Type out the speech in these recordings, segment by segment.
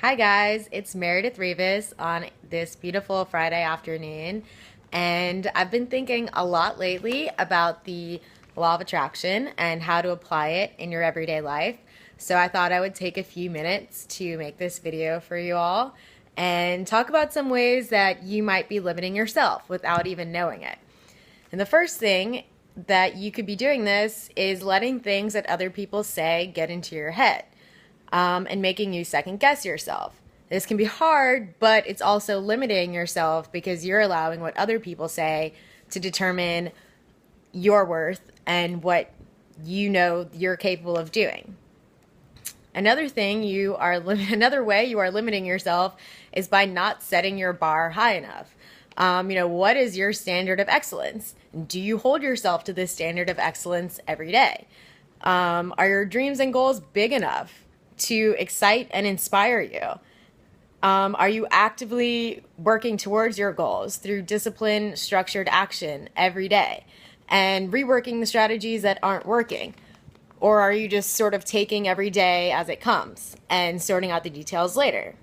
Hi guys, it's Meredith Rivas on this beautiful Friday afternoon, and I've been thinking a lot lately about the law of attraction and how to apply it in your everyday life. So I thought I would take a few minutes to make this video for you all and talk about some ways that you might be limiting yourself without even knowing it. And the first thing that you could be doing this is letting things that other people say get into your head and making you second guess yourself. This can be hard, but it's also limiting yourself because you're allowing what other people say to determine your worth and what you know you're capable of doing. Another way you are limiting yourself is by not setting your bar high enough. What is your standard of excellence? Do you hold yourself to this standard of excellence every day? Are your dreams and goals big enough to excite and inspire you? Are you actively working towards your goals through disciplined, structured action every day and reworking the strategies that aren't working? Or are you just sort of taking every day as it comes and sorting out the details later?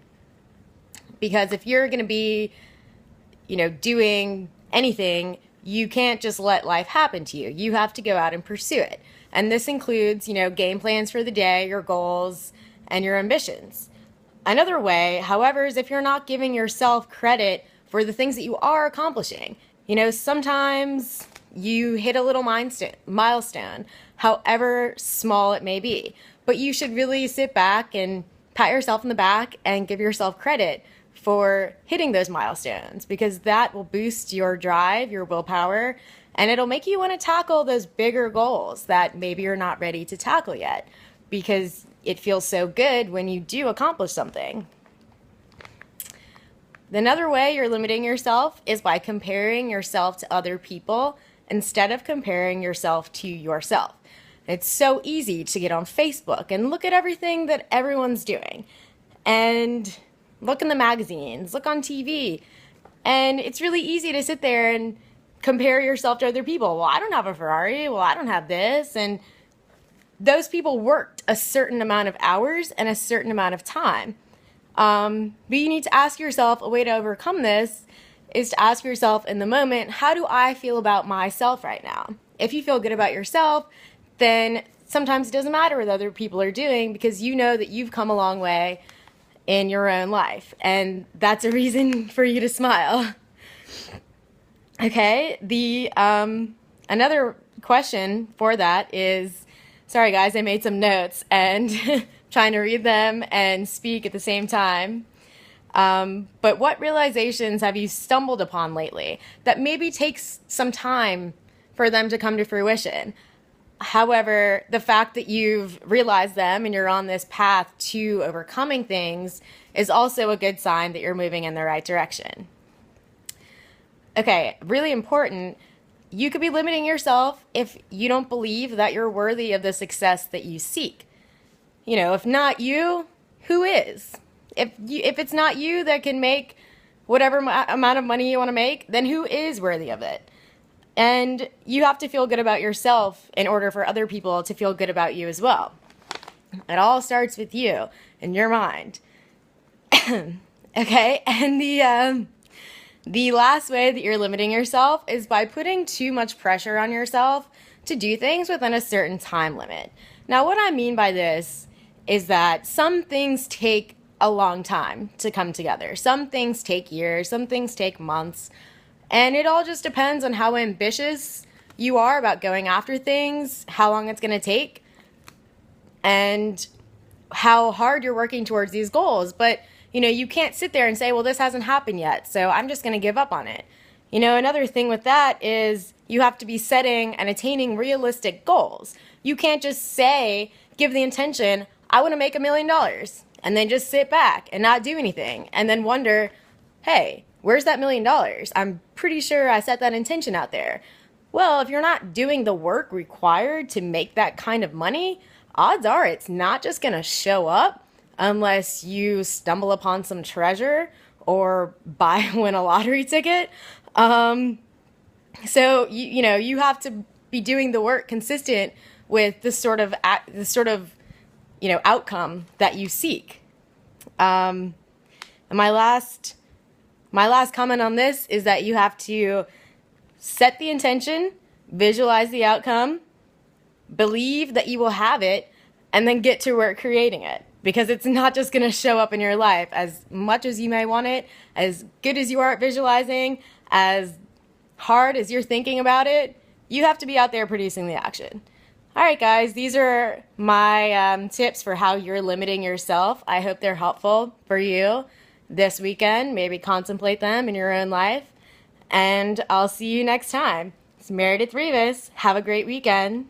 Because if you're going to be, doing anything, you can't just let life happen to you. You have to go out and pursue it. And this includes, game plans for the day, your goals, and your ambitions. Another way, however, is if you're not giving yourself credit for the things that you are accomplishing. Sometimes you hit a little milestone, however small it may be. But you should really sit back and pat yourself in the back and give yourself credit for hitting those milestones, because that will boost your drive, your willpower, and it'll make you want to tackle those bigger goals that maybe you're not ready to tackle yet, because it feels so good when you do accomplish something. Another way you're limiting yourself is by comparing yourself to other people instead of comparing yourself to yourself. It's so easy to get on Facebook and look at everything that everyone's doing, and look in the magazines, look on TV, and it's really easy to sit there and compare yourself to other people. Well, I don't have a Ferrari. Well, I don't have this. And those people worked a certain amount of hours and a certain amount of time. But you need to ask yourself, a way to overcome this is to ask yourself in the moment, how do I feel about myself right now? If you feel good about yourself, then sometimes it doesn't matter what other people are doing, because you know that you've come a long way in your own life, and that's a reason for you to smile. Okay, another question for that is, sorry guys, I made some notes and trying to read them and speak at the same time. But what realizations have you stumbled upon lately that maybe takes some time for them to come to fruition? However, the fact that you've realized them and you're on this path to overcoming things is also a good sign that you're moving in the right direction. Okay, really important. You could be limiting yourself if you don't believe that you're worthy of the success that you seek. If not you, who is? If it's not you that can make whatever amount of money you want to make, then who is worthy of it? And you have to feel good about yourself in order for other people to feel good about you as well. It all starts with you and your mind. Okay, and the last way that you're limiting yourself is by putting too much pressure on yourself to do things within a certain time limit. Now, what I mean by this is that some things take a long time to come together. Some things take years, some things take months. And it all just depends on how ambitious you are about going after things, how long it's going to take, and how hard you're working towards these goals. But, you can't sit there and say, well, this hasn't happened yet, so I'm just going to give up on it. Another thing with that is you have to be setting and attaining realistic goals. You can't just give the intention, I want to make $1 million, and then just sit back and not do anything, and then wonder, hey, where's that $1 million? I'm pretty sure I set that intention out there. Well, if you're not doing the work required to make that kind of money, odds are it's not just going to show up unless you stumble upon some treasure or win a lottery ticket. So you have to be doing the work consistent with the sort of outcome that you seek. And my last comment on this is that you have to set the intention, visualize the outcome, believe that you will have it, and then get to work creating it. Because it's not just going to show up in your life. As much as you may want it, as good as you are at visualizing, as hard as you're thinking about it, you have to be out there producing the action. All right, guys, these are my tips for how you're limiting yourself. I hope they're helpful for you this weekend. Maybe contemplate them in your own life. And I'll see you next time. It's Meredith Rivas. Have a great weekend.